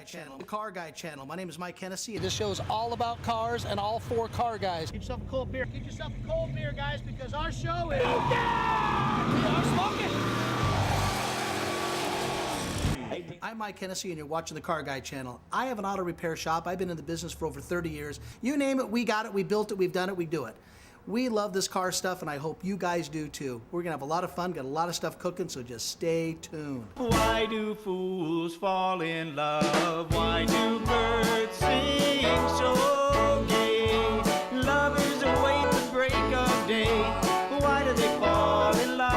Channel, the Car Guy Channel. My name is Mike Hennessy. This show is all about cars and all four car guys. Get yourself a cold beer. Get yourself a cold beer, guys, because our show is... We are smoking! I'm Mike Hennessy, and you're watching the Car Guy Channel. I have an auto repair shop. I've been in the business for over 30 years. You name it, we got it, we built it, we've done it, we do it. We love this car stuff, and I hope you guys do too. We're gonna have a lot of fun, got a lot of stuff cooking, so just stay tuned. Why do fools fall in love? Why do birds sing so gay? Lovers await the break of day. Why do they fall in love?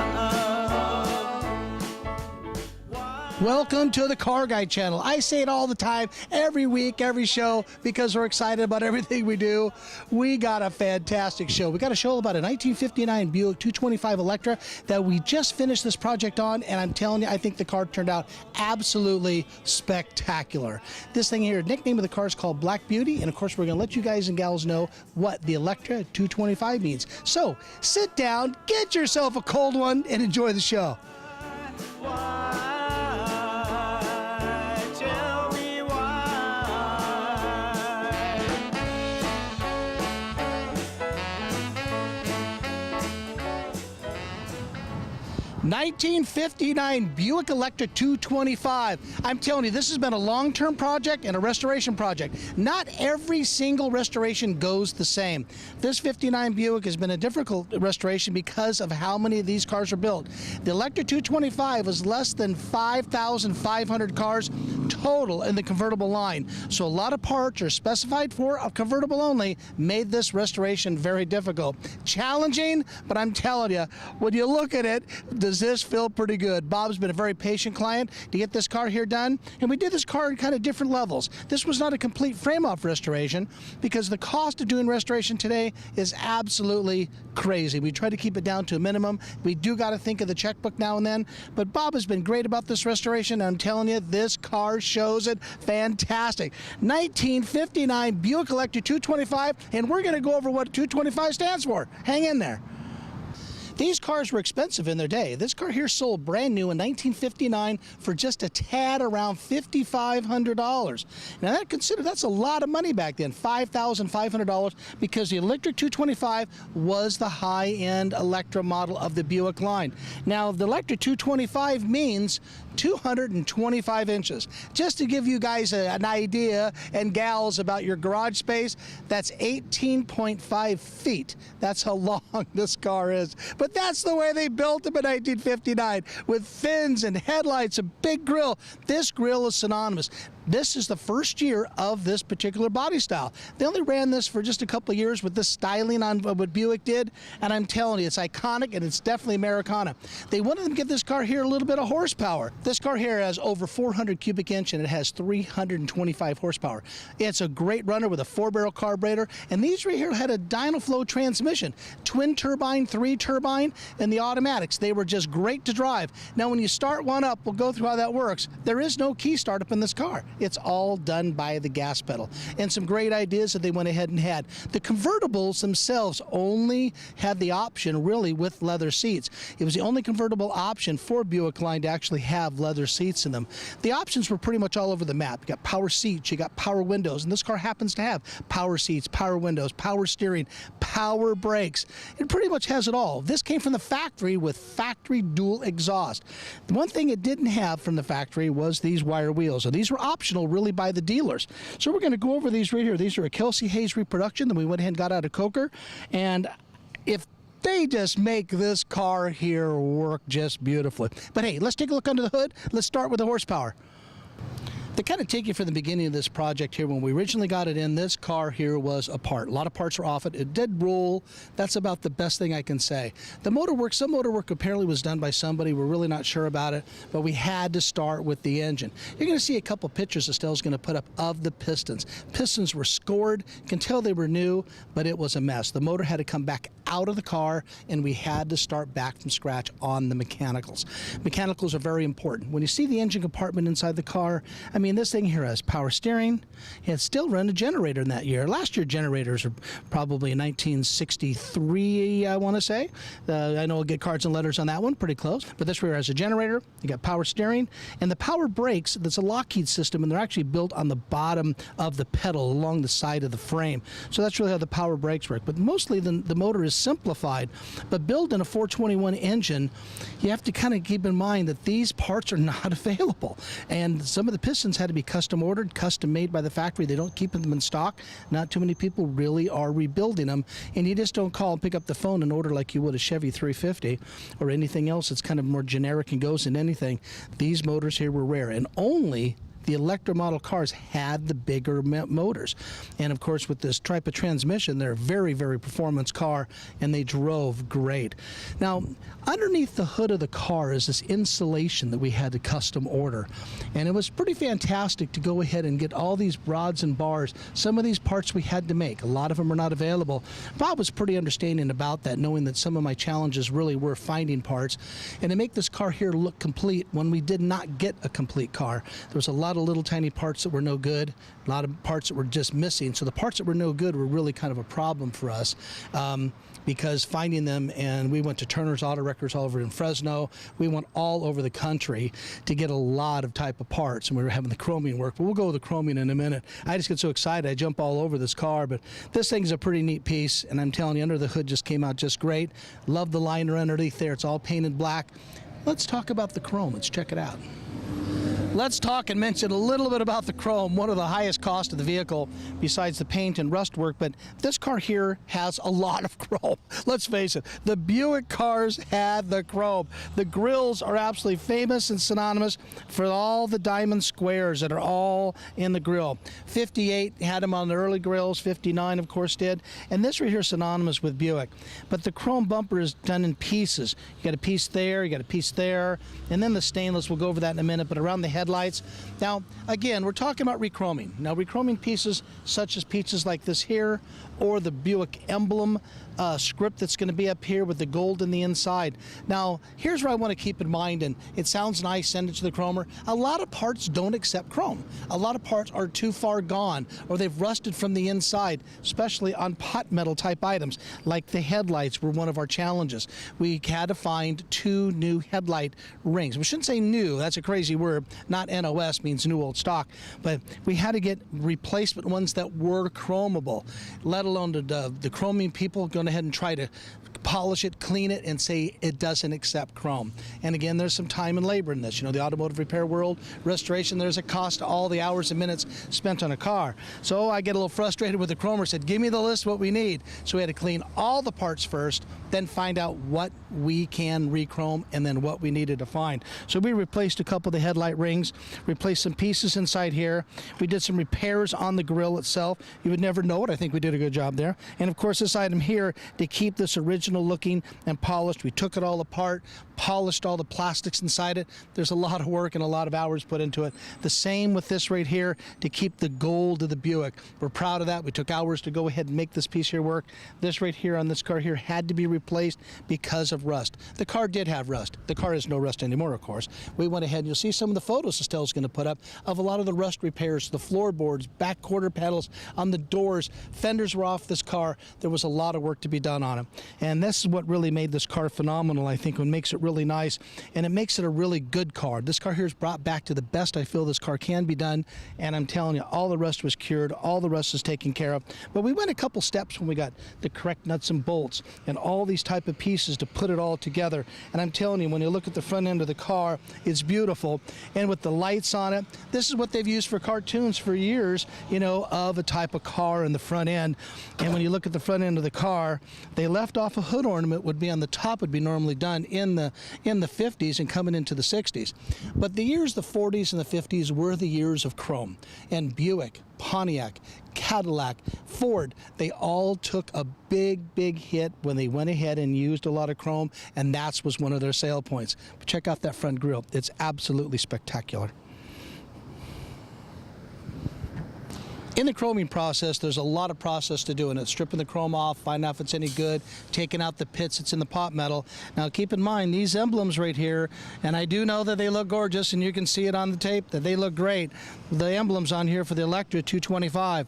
Welcome to the Car Guy Channel. I say it all the time, every week, every show, because we're excited about everything we do. We got a fantastic show. We got a show about a 1959 Buick 225 Electra that we just finished this project on, and I'm telling you, I think the car turned out absolutely spectacular. This thing here, nickname of the car is called Black Beauty, and of course, we're gonna let you guys and gals know what the Electra 225 means. So, sit down, get yourself a cold one, and enjoy the show. Why? Tell me why. 1959 Buick Electra 225. I'm telling you, this has been a long-term project and a restoration project. Not every single restoration goes the same. This 59 Buick has been a difficult restoration because of how many of these cars are built. The Electra 225 was less than 5,500 cars total in the convertible line. So a lot of parts are specified for a convertible only, made this restoration very difficult. Challenging, but I'm telling you, when you look at it, does this feel pretty good? Bob's been a very patient client to get this car here done, and we did this car in kind of different levels. This was not a complete frame-off restoration because the cost of doing restoration today is absolutely crazy. We try to keep it down to a minimum. We do got to think of the checkbook now and then, but Bob has been great about this restoration, and I'm telling you, this car shows it fantastic. 1959 Buick Electra 225, and we're going to go over what 225 stands for. Hang in there. These cars were expensive in their day. This car here sold brand new in 1959 for just a tad around $5,500. Now that's a lot of money back then, $5,500, because the Electra 225 was the high-end Electra model of the Buick line. Now the Electra 225 means 225 inches. Just to give you guys an idea, and gals, about your garage space, that's 18.5 feet. That's how long this car is. But that's the way they built them in 1959, with fins and headlights, a big grille. This grille is synonymous. This is the first year of this particular body style. They only ran this for just a couple of years with this styling on what Buick did, and I'm telling you, it's iconic and it's definitely Americana. They wanted to give this car here a little bit of horsepower. This car here has over 400 cubic inch and it has 325 horsepower. It's a great runner with a 4-barrel carburetor, and these right here had a Dynaflow transmission, twin turbine, 3 turbine, and the automatics. They were just great to drive. Now when you start one up, we'll go through how that works. There is no key startup in this car. It's all done by the gas pedal. And some great ideas that they went ahead and had. The convertibles themselves only had the option really with leather seats. It was the only convertible option for Buick line to actually have leather seats in them. The options were pretty much all over the map. You got power seats, you got power windows, and this car happens to have power seats, power windows, power steering, power brakes. It pretty much has it all. This came from the factory with factory dual exhaust. The one thing it didn't have from the factory was these wire wheels, and these were optional really by the dealers. So we're going to go over these right here. These are a Kelsey Hayes reproduction that we went ahead and got out of Coker, and if they just make this car here work just beautifully. But hey, let's take a look under the hood. Let's start with the horsepower. To kind of take you from the beginning of this project here, when we originally got it in, this car here was apart. A lot of parts were off it. It did roll. That's about the best thing I can say. The motor work, some motor work apparently was done by somebody. We're really not sure about it, but we had to start with the engine. You're going to see a couple pictures Estelle's going to put up of the pistons. Pistons were scored. You can tell they were new, but it was a mess. The motor had to come back out of the car, and we had to start back from scratch on the mechanicals. Mechanicals are very important. When you see the engine compartment inside the car, I mean, mean, this thing here has power steering. It still run a generator in that year. Last year generators are probably 1963, I want to say. I know I'll get cards and letters on that one, pretty close. But this rear has a generator. You got power steering. And the power brakes, that's a Lockheed system, and they're actually built on the bottom of the pedal along the side of the frame. So that's really how the power brakes work. But mostly the motor is simplified. But built in a 421 engine, you have to kind of keep in mind that these parts are not available. And some of the pistons had to be custom ordered, custom made by the factory. They don't keep them in stock. Not too many people really are rebuilding them. And you just don't call and pick up the phone and order like you would a Chevy 350 or anything else that's kind of more generic and goes in anything. These motors here were rare, and only the Electra model cars had the bigger motors. And of course, with this type of transmission, they're a very, very performance car, and they drove great. Now, underneath the hood of the car is this insulation that we had to custom order. And it was pretty fantastic to go ahead and get all these rods and bars. Some of these parts we had to make. A lot of them are not available. Bob was pretty understanding about that, knowing that some of my challenges really were finding parts. And to make this car here look complete when we did not get a complete car, there was a lot of little tiny parts that were no good, a lot of parts that were just missing. So the parts that were no good were really kind of a problem for us because finding them, and we went to Turner's Auto Records all over in Fresno. We went all over the country to get a lot of type of parts, and we were having the chroming work. But we'll go with the chroming in a minute. I just get so excited, I jump all over this car. But this thing's a pretty neat piece, and I'm telling you, under the hood just came out just great. Love the liner underneath there. It's all painted black. Let's talk about the chrome. Let's check it out. Let's talk and mention a little bit about the chrome, one of the highest cost of the vehicle besides the paint and rust work. But this car here has a lot of chrome. Let's face it, the Buick cars had the chrome. The grills are absolutely famous and synonymous for all the diamond squares that are all in the grill. 58 had them on the early grills, 59 of course did, and this right here is synonymous with Buick. But the chrome bumper is done in pieces. You got a piece there, you got a piece there, and then the stainless, we'll go over that in a minute, but around the headlights. Now, again, we're talking about rechroming. Now, rechroming pieces such as pieces like this here, or the Buick emblem script that's going to be up here with the gold in the inside. Now, here's what I want to keep in mind, and it sounds nice, send it to the chromer. A lot of parts don't accept chrome. A lot of parts are too far gone, or they've rusted from the inside, especially on pot metal type items, like the headlights were one of our challenges. We had to find 2 new headlight rings. We shouldn't say new, that's a crazy word. Not NOS means new old stock, but we had to get replacement ones that were chromable, let alone the chroming people going ahead and try to polish it, clean it, and say it doesn't accept chrome. And again, there's some time and labor in this. You know, the automotive repair world, restoration, there's a cost to all the hours and minutes spent on a car. So I get a little frustrated with the chromer, said, give me the list what we need. So we had to clean all the parts first, then find out what we can re-chrome and then what we needed to find. So we replaced a couple of the headlight rings, replaced some pieces inside here. We did some repairs on the grill itself. You would never know it. I think we did a good job there. And of course, this item here, to keep this original looking and polished, we took it all apart, polished all the plastics inside it. There's a lot of work and a lot of hours put into it. The same with this right here to keep the gold of the Buick. We're proud of that. We took hours to go ahead and make this piece here work. This right here on this car here had to be replaced because of rust. The car did have rust. The car has no rust anymore, of course. We went ahead and you'll see some of the photos Estelle's going to put up of a lot of the rust repairs, the floorboards, back quarter panels on the doors. Fenders were off this car. There was a lot of work to be done on it. And this is what really made this car phenomenal, I think, and makes it really nice. And it makes it a really good car. This car here is brought back to the best I feel this car can be done. And I'm telling you, all the rust was cured. All the rust is taken care of. But we went a couple steps when we got the correct nuts and bolts and all these type of pieces to put it all together. And I'm telling you, when you look at the front end of the car, it's beautiful. And with the lights on it, this is what they've used for cartoons for years, you know, of a type of car in the front end. And when you look at the front end of the car, they left off a hood ornament would be on the top, would be normally done in the 50s and coming into the 60s. But the years, the 40s and the 50s were the years of chrome. And Buick, Pontiac, Cadillac, Ford, they all took a big hit when they went ahead and used a lot of chrome, and that was one of their sale points. But check out that front grille. It's absolutely spectacular. In the chroming process, there's a lot of process to doing it. Stripping the chrome off, finding out if it's any good, taking out the pits that's in the pot metal. Now keep in mind these emblems right here, and I do know that they look gorgeous, and you can see it on the tape that they look great. The emblems on here for the Electra 225.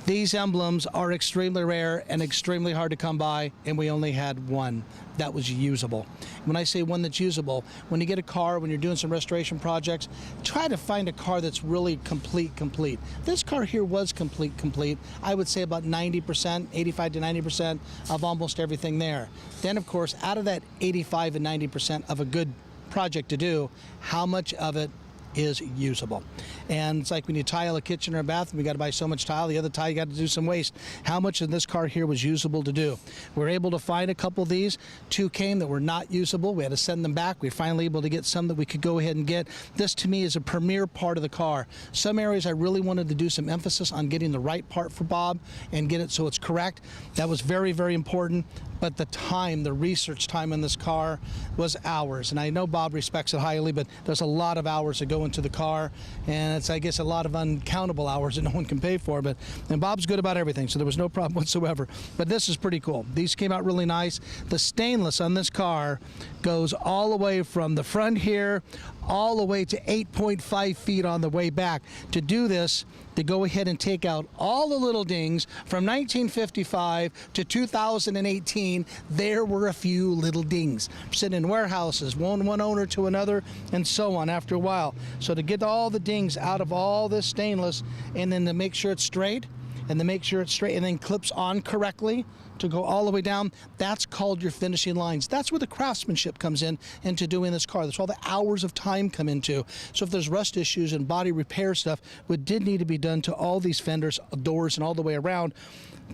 These emblems are extremely rare and extremely hard to come by, and we only had one that was usable. When I say one that's usable, when you get a car, when you're doing some restoration projects, try to find a car that's really complete. This car here was complete. I would say about 90%, 85 to 90% of almost everything there. Then, of course, out of that 85 and 90% of a good project to do, how much of it is usable? And it's like when you tile a kitchen or a bathroom, you got to buy so much tile. The other tile, you got to do some waste. How much of this car here was usable to do? We were able to find a couple of these. Two came that were not usable. We had to send them back. We were finally able to get some that we could go ahead and get. This to me is a premier part of the car. Some areas I really wanted to do some emphasis on getting the right part for Bob and get it so it's correct. That was very, very important. But the time, the research time in this car was hours. And I know Bob respects it highly, but there's a lot of hours that go into the car. And it's, I guess, a lot of uncountable hours that no one can pay for. And Bob's good about everything, so there was no problem whatsoever. But this is pretty cool. These came out really nice. The stainless on this car goes all the way from the front here, all the way to 8.5 feet on the way back. To do this, to go ahead and take out all the little dings from 1955 to 2018, there were a few little dings sitting in warehouses, one owner to another, and so on after a while. So to get all the dings out of all this stainless, and then to make sure it's straight, and then clips on correctly to go all the way down, that's called your finishing lines. That's where the craftsmanship comes in into doing this car. That's all the hours of time come into. So if there's rust issues and body repair stuff, what did need to be done to all these fenders, doors, and all the way around,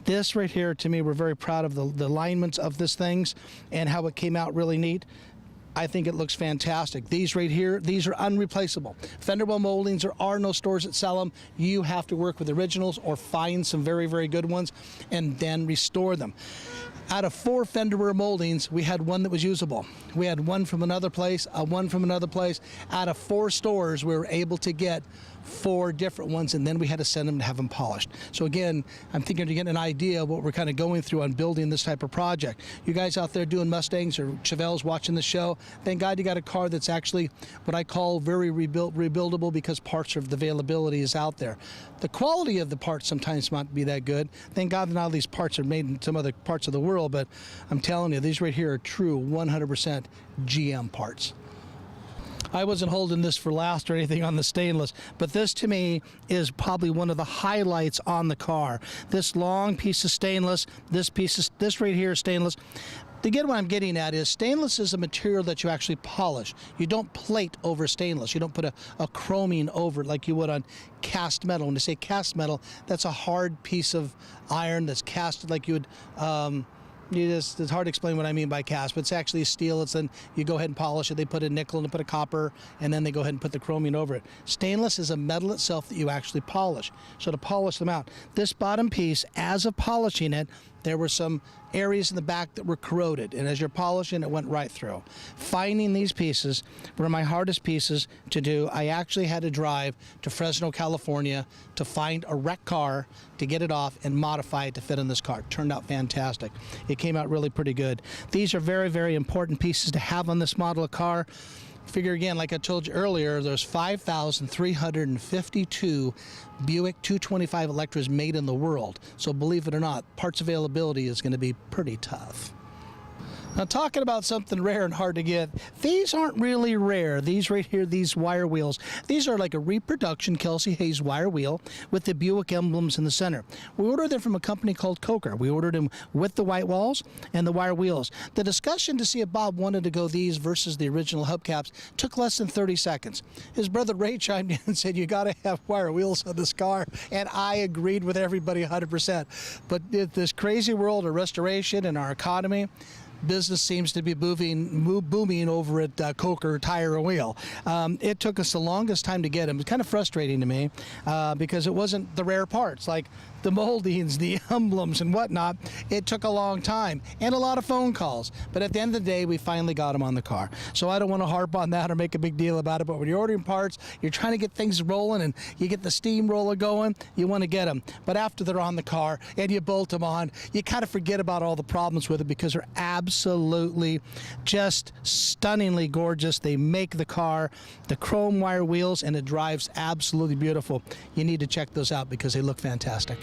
this right here, to me, we're very proud of the alignments of this things and how it came out really neat. I think it looks fantastic. These right here, these are unreplaceable. Fender well moldings, there are no stores that sell them. You have to work with originals or find some very, very good ones and then restore them. Out of 4 fender well moldings, we had one that was usable. We had one from another place, one from another place. Out of 4 stores, we were able to get 4 different ones, and then we had to send them to have them polished. So again, I'm thinking to get an idea of what we're kind of going through on building this type of project. You guys out there doing Mustangs or Chevelles watching the show, thank God you got a car that's actually what I call very rebuildable, because parts of the availability is out there. The quality of the parts sometimes might be that good. Thank God that now these parts are made in some other parts of the world, but I'm telling you, these right here are true 100% GM parts. I wasn't holding this for last or anything on the stainless, but this to me is probably one of the highlights on the car. This long piece of stainless, this right here is stainless. Again, what I'm getting at is stainless is a material that you actually polish. You don't plate over stainless. You don't put a chroming over it like you would on cast metal. When you say cast metal, that's a hard piece of iron that's casted like you would it's hard to explain what I mean by cast, but it's actually steel. It's then you go ahead and polish it. They put a nickel and they put a copper, and then they go ahead and put the chromium over it. Stainless is a metal itself that you actually polish. So to polish them out, this bottom piece, as of polishing it, there were some areas in the back that were corroded, and as you're polishing, it went right through. Finding these pieces were my hardest pieces to do. I actually had to drive to Fresno, California to find a wrecked car, to get it off and modify it to fit in this car. It turned out fantastic. It came out really pretty good. These are very, very important pieces to have on this model of car. Figure again, like I told you earlier, there's 5,352 Buick 225 Electras made in the world. So believe it or not, parts availability is going to be pretty tough. Now, talking about something rare and hard to get, these aren't really rare. These right here, these wire wheels, these are like a reproduction Kelsey Hayes wire wheel with the Buick emblems in the center. We ordered them from a company called Coker. We ordered them with the white walls and the wire wheels. The discussion to see if Bob wanted to go these versus the original hubcaps took less than 30 seconds. His brother Ray chimed in and said, you got to have wire wheels on this car, and I agreed with everybody 100%. But this crazy world of restoration and our economy, business seems to be booming over at Coker Tire and Wheel. It took us the longest time to get them. It was kind of frustrating to me because it wasn't the rare parts. Like the moldings, the emblems and whatnot, it took a long time and a lot of phone calls. But at the end of the day, we finally got them on the car. So I don't want to harp on that or make a big deal about it, but when you're ordering parts, you're trying to get things rolling and you get the steamroller going, you want to get them. But after they're on the car and you bolt them on, you kind of forget about all the problems with it because they're absolutely just stunningly gorgeous. They make the car, the chrome wire wheels, and it drives absolutely beautiful. You need to check those out because they look fantastic.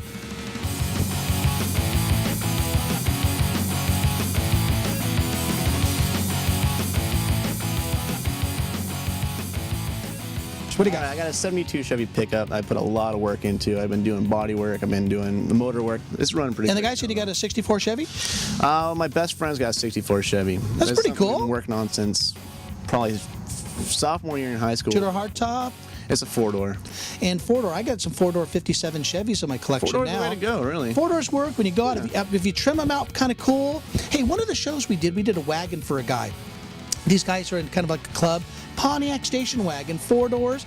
What do you got? I got a 72 Chevy pickup. I put a lot of work into. I've been doing body work. I've been doing the motor work. It's running pretty good. And the guy said you got a 64 Chevy? My best friend's got a 64 Chevy. That's pretty cool. I've been working on since probably sophomore year in high school. Two-door hardtop? It's a four-door. And four-door. I got some four-door 57 Chevys in my collection Four-door's now. the way to go, really. Four-doors work when you go out. If you trim them out kind of cool. Hey, one of the shows we did a wagon for a guy. These guys are in kind of like a club. Pontiac station wagon, 4 doors.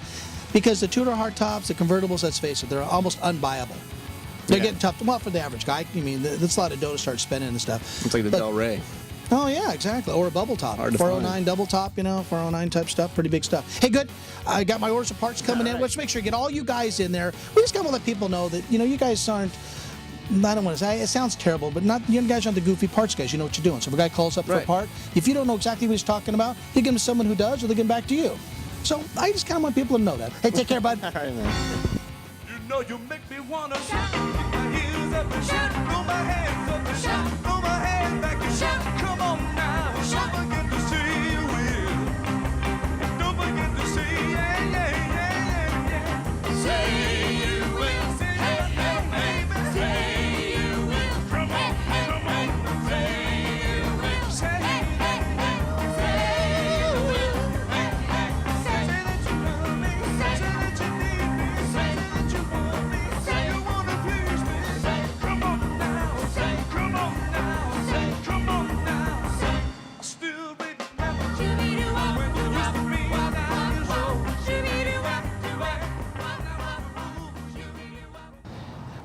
Because the two-door hardtops, the convertibles, let's face it, they're almost unbuyable. They're getting tough. Well, for the average guy, I mean, that's a lot of dough to start spending and stuff. It's like the Del Rey. Oh, yeah, exactly. Or a bubble top. Hard to 409 find. double top, 409 type stuff. Pretty big stuff. Hey, good. I got my orders of parts coming in. Let's make sure you get all you guys in there. We just got to let people know that, you guys aren't, I don't want to say, it sounds terrible, but not you guys aren't the goofy parts guys. You know what you're doing. So if a guy calls up for a part, if you don't know exactly what he's talking about, you give him to someone who does, or they give him back to you. So I just kind of want people to know that. Hey, take care, bud. All right, man. You know you make me wanna shout, kick my heels up and shout, throw my hands up and shout, throw my head back and shout. Come on now, don't forget to say you will. Don't forget to say yeah, yeah, yeah, yeah. Say you will. Say hey, hey, baby. Say you will. Come on, come on. Say you will. Say hey, hey, hey. Say you will. Hey, hey. Say that you love me. Say that you need me. Say that you want me. Say you wanna please me. Say come on now. Say come on now. Say come on now. Say I still remember when you used to be 9 years old.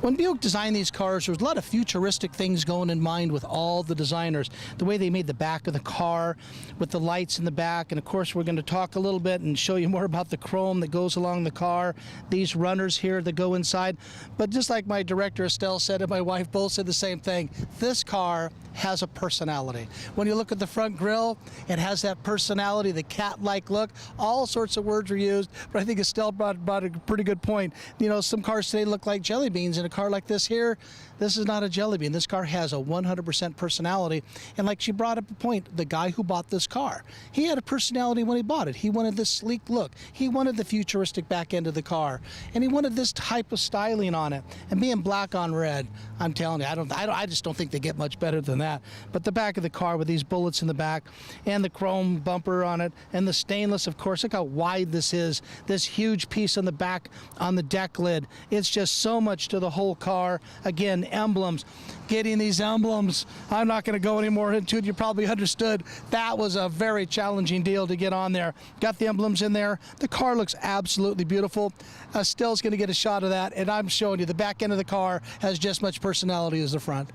When Buick designed these cars, there was a lot of futuristic things going in mind with all the designers. The way they made the back of the car with the lights in the back. And of course, we're going to talk a little bit and show you more about the chrome that goes along the car. These runners here that go inside. But just like my director Estelle said and my wife both said the same thing, this car has a personality. When you look at the front grille, it has that personality, the cat-like look. All sorts of words were used, but I think Estelle brought a pretty good point. Some cars today look like jelly beans. In a car like this here, this is not a jelly bean. This car has a 100% personality. And like she brought up a point, the guy who bought this car, he had a personality when he bought it. He wanted this sleek look. He wanted the futuristic back end of the car. And he wanted this type of styling on it. And being black on red, I'm telling you, I just don't think they get much better than that. But the back of the car with these bullets in the back and the chrome bumper on it and the stainless, of course, look how wide this is. This huge piece on the back on the deck lid. It's just so much to the whole car. Again, emblems. Getting these emblems, I'm not going to go any more into it. You probably understood that was a very challenging deal to get on there. Got the emblems in there. The car looks absolutely beautiful. Estelle's going to get a shot of that, and I'm showing you the back end of the car has just as much personality as the front.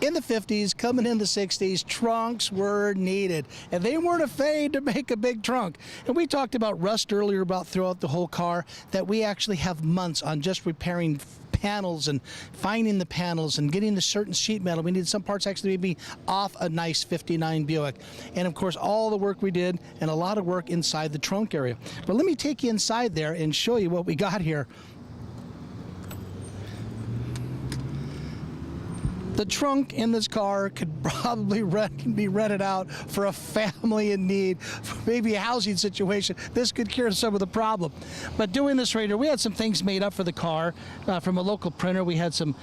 In the 50s, coming in the 60s, trunks were needed, and they weren't afraid to make a big trunk. And we talked about rust earlier about throughout the whole car, that we actually have months on just repairing panels and finding the panels and getting the certain sheet metal. We needed some parts actually be off a nice 59 Buick. And of course, all the work we did and a lot of work inside the trunk area. But let me take you inside there and show you what we got here. The trunk in this car could probably be rented out for a family in need, maybe a housing situation. This could cure some of the problem. But doing this right here, we had some things made up for the car from a local printer. We had some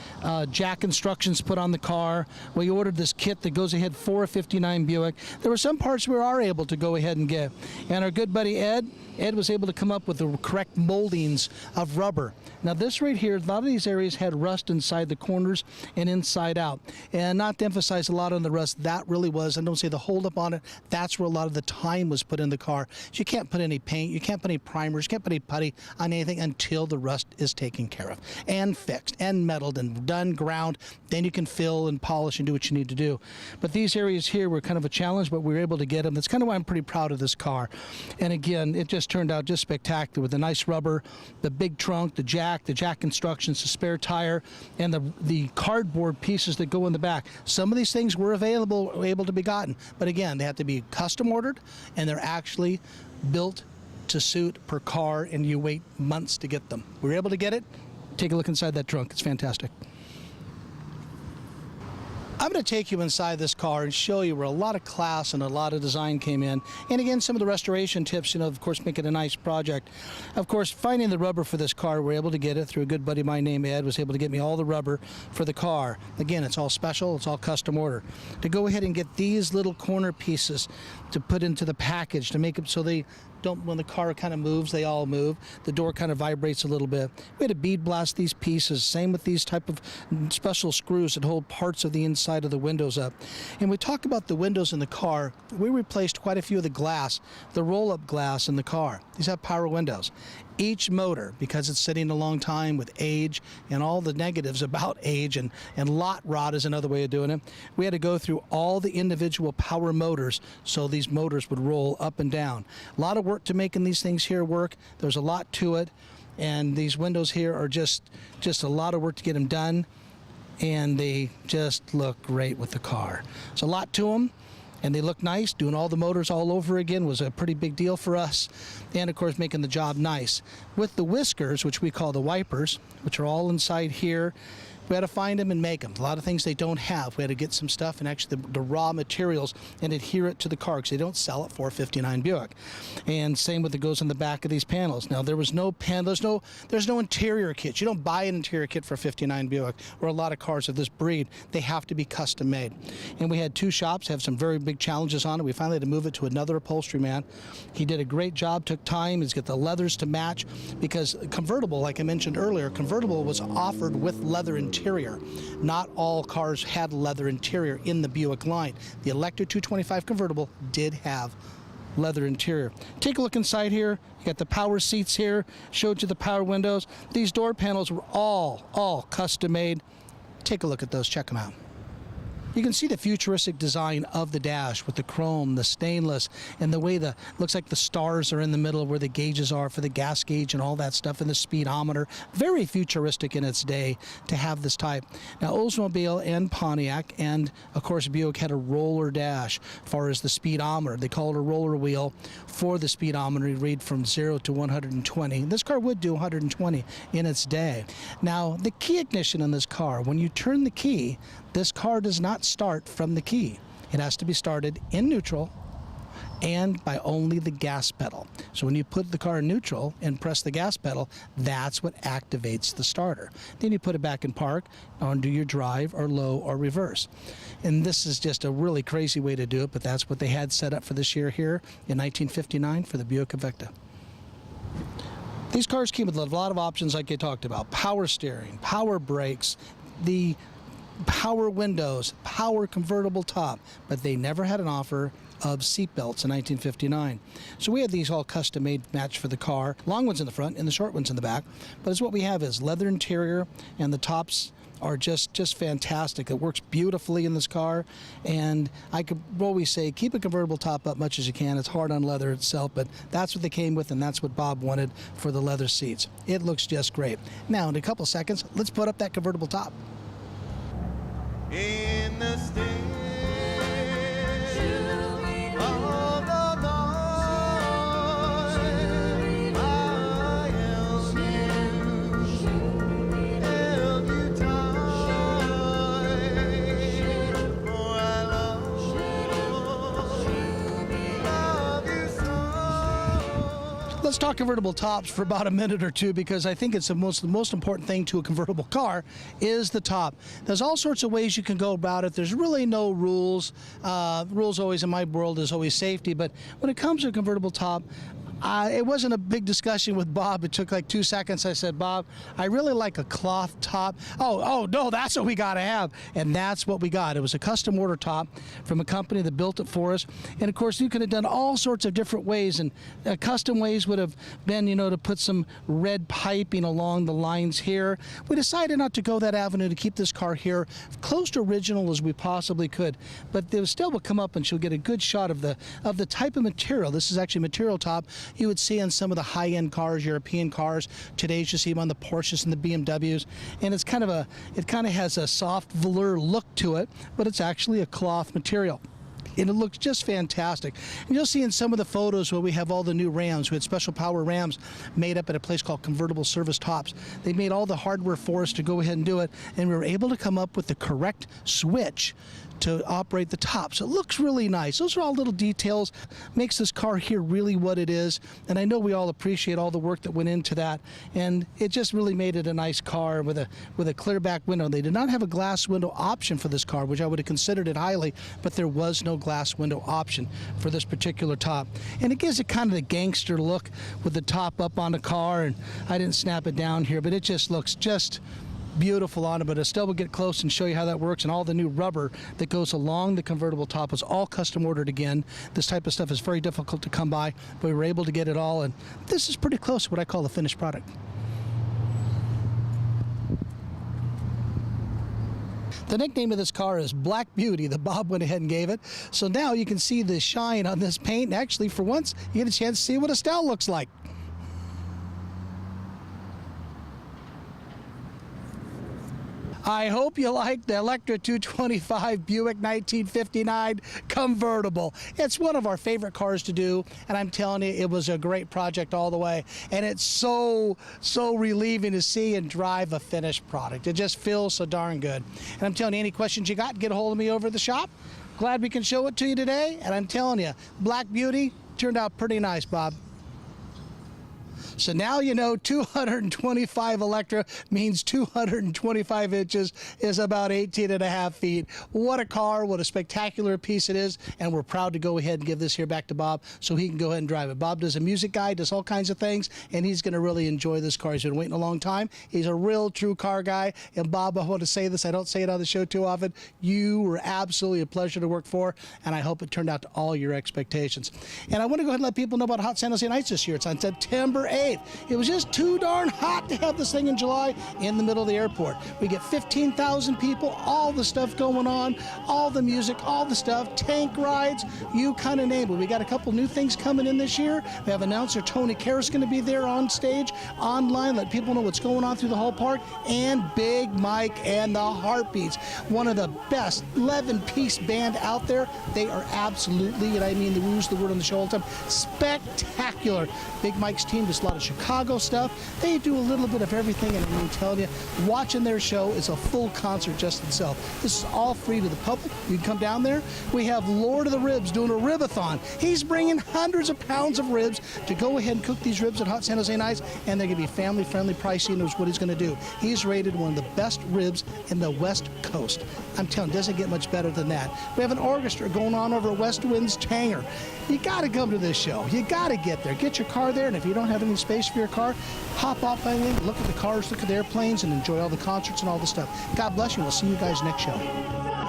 jack instructions put on the car. We ordered this kit that goes ahead for a 59 Buick. There were some parts we are able to go ahead and get. And our good buddy Ed was able to come up with the correct moldings of rubber. Now this right here, a lot of these areas had rust inside the corners and inside out. out. And not to emphasize a lot on the rust, that really was, I don't say the holdup on it, that's where a lot of the time was put in the car. So you can't put any paint, you can't put any primers, you can't put any putty on anything until the rust is taken care of and fixed and metalled and done, ground. Then you can fill and polish and do what you need to do. But these areas here were kind of a challenge, but we were able to get them. That's kind of why I'm pretty proud of this car. And again, it just turned out just spectacular with the nice rubber, the big trunk, the jack instructions, the spare tire, and the cardboard pieces that go in the back. Some of these things were able to be gotten, but again, they have to be custom ordered, and they're actually built to suit per car, and you wait months to get them. We were able to get it. Take a look inside that trunk. It's fantastic. I'm going to take you inside this car and show you where a lot of class and a lot of design came in. And again, some of the restoration tips, of course, make it a nice project. Of course, finding the rubber for this car, we're able to get it through a good buddy of mine named Ed, was able to get me all the rubber for the car. Again, it's all special, it's all custom order. To go ahead and get these little corner pieces to put into the package to make them so they don't, when the car kind of moves, they all move. The door kind of vibrates a little bit. We had to bead blast these pieces. Same with these type of special screws that hold parts of the inside of the windows up. And we talk about the windows in the car. We replaced quite a few of the glass, the roll-up glass in the car. These have power windows. Each motor, because it's sitting a long time with age and all the negatives about age and lot rot is another way of doing it, we had to go through all the individual power motors so these motors would roll up and down. A lot of work to making these things here work. There's a lot to it, and these windows here are just a lot of work to get them done, and they just look great with the car. It's a lot to them. And they look nice. Doing all the motors all over again was a pretty big deal for us. And of course, making the job nice. With the whiskers, which we call the wipers, which are all inside here, we had to find them and make them. A lot of things they don't have. We had to get some stuff and actually the raw materials and adhere it to the car because they don't sell it for a '59 Buick. And same with it goes in the back of these panels. Now there was no there's no interior kits. You don't buy an interior kit for a '59 Buick or a lot of cars of this breed. They have to be custom made. And we had two shops have some very big challenges on it. We finally had to move it to another upholstery man. He did a great job, took time. He's got the leathers to match because convertible, like I mentioned earlier, convertible was offered with leather interior. Not all cars had leather interior in the Buick line. The Electra 225 convertible did have leather interior. Take a look inside here. You got the power seats here. Showed you the power windows. These door panels were all custom made. Take a look at those. Check them out. You can see the futuristic design of the dash with the chrome, the stainless, and the way looks like the stars are in the middle where the gauges are for the gas gauge and all that stuff, and the speedometer. Very futuristic in its day to have this type. Now, Oldsmobile and Pontiac and, of course, Buick had a roller dash as far as the speedometer. They call it a roller wheel for the speedometer. You read from 0 to 120. This car would do 120 in its day. Now, the key ignition in this car, when you turn the key, this car does not start from the key. It has to be started in neutral and by only the gas pedal. So when you put the car in neutral and press the gas pedal, that's what activates the starter. Then you put it back in park, onto your drive or low or reverse. And this is just a really crazy way to do it, but that's what they had set up for this year here in 1959 for the Buick Electra. These cars came with a lot of options like I talked about. Power steering, power brakes, the power windows, power convertible top, but they never had an offer of seat belts in 1959. So we had these all custom made matched for the car. Long ones in the front and the short ones in the back. But it's what we have is leather interior, and the tops are just fantastic. It works beautifully in this car, and I could always say keep a convertible top up much as you can. It's hard on leather itself, but that's what they came with, and that's what Bob wanted for the leather seats. It looks just great. Now, in a couple seconds, let's put up that convertible top. In the state of the Lord, I held you tight, for I love you so. Let's talk convertible tops for about a minute or two, because I think it's the most important thing to a convertible car is the top. There's all sorts of ways you can go about it. There's really no rules. Rules always in my world is always safety, but when it comes to a convertible top, It wasn't a big discussion with Bob. It took like 2 seconds. I said, Bob, I really like a cloth top. Oh, no, that's what we got to have. And that's what we got. It was a custom order top from a company that built it for us. And of course, you could have done all sorts of different ways. And custom ways would have been, to put some red piping along the lines here. We decided not to go that avenue, to keep this car here close to original as we possibly could. But there still will come up and she'll get a good shot of the type of material. This is actually material top you would see on some of the high-end cars, European cars. Today's you see them on the Porsches and the BMWs, and it kind of has a soft velour look to it, but it's actually a cloth material. And it looks just fantastic. And you'll see in some of the photos where we have all the new Rams. We had special power Rams made up at a place called Convertible Service Tops. They made all the hardware for us to go ahead and do it, and we were able to come up with the correct switch to operate the top. So it looks really nice. Those are all little details, makes this car here really what it is. And I know we all appreciate all the work that went into that. And it just really made it a nice car with a clear back window. They did not have a glass window option for this car, which I would have considered it highly, but there was no glass window option for this particular top. And it gives it kind of the gangster look with the top up on the car. And I didn't snap it down here, but it just looks just beautiful on it. But Estelle will get close and show you how that works, and all the new rubber that goes along the convertible top was all custom ordered again. This type of stuff is very difficult to come by, but we were able to get it all, and this is pretty close to what I call the finished product. The nickname of this car is Black Beauty that Bob went ahead and gave it. So now you can see the shine on this paint, and actually for once you get a chance to see what Estelle looks like. I hope you like the Electra 225 Buick 1959 convertible. It's one of our favorite cars to do, and I'm telling you, it was a great project all the way. And it's so relieving to see and drive a finished product. It just feels so darn good. And I'm telling you, any questions you got, get a hold of me over at the shop. Glad we can show it to you today. And I'm telling you, Black Beauty turned out pretty nice, Bob. So now you know 225 Electra means 225 inches is about 18.5 feet. What a car, what a spectacular piece it is, and we're proud to go ahead and give this here back to Bob so he can go ahead and drive it. Bob does a music guy, does all kinds of things, and he's going to really enjoy this car. He's been waiting a long time. He's a real true car guy, and Bob, I want to say this, I don't say it on the show too often, you were absolutely a pleasure to work for, and I hope it turned out to all your expectations. And I want to go ahead and let people know about Hot San Jose Nights this year. It's on September 8th. It was just too darn hot to have this thing in July in the middle of the airport. We get 15,000 people, all the stuff going on, all the music, all the stuff, tank rides, you kind of name it. We got a couple new things coming in this year. We have announcer Tony Karras going to be there on stage, online, let people know what's going on through the whole park, and Big Mike and the Heartbeats, one of the best 11-piece band out there. They are absolutely, and I mean, we use the word on the show all the time, spectacular. Big Mike's team does a lot of Chicago stuff. They do a little bit of everything, and I'm telling you, watching their show is a full concert just itself. This is all free to the public. You can come down there. We have Lord of the Ribs doing a ribathon. He's bringing hundreds of pounds of ribs to go ahead and cook these ribs at Hot San Jose Nights, and they're going to be family-friendly pricing is what he's going to do. He's rated one of the best ribs in the West Coast. I'm telling you, it doesn't get much better than that. We have an orchestra going on over at West Wind's Tanger. You got to come to this show. You got to get there. Get your car there, and if you don't have any space for your car, hop off on in, look at the cars, look at the airplanes, and enjoy all the concerts and all the stuff. God bless you. We'll see you guys next show.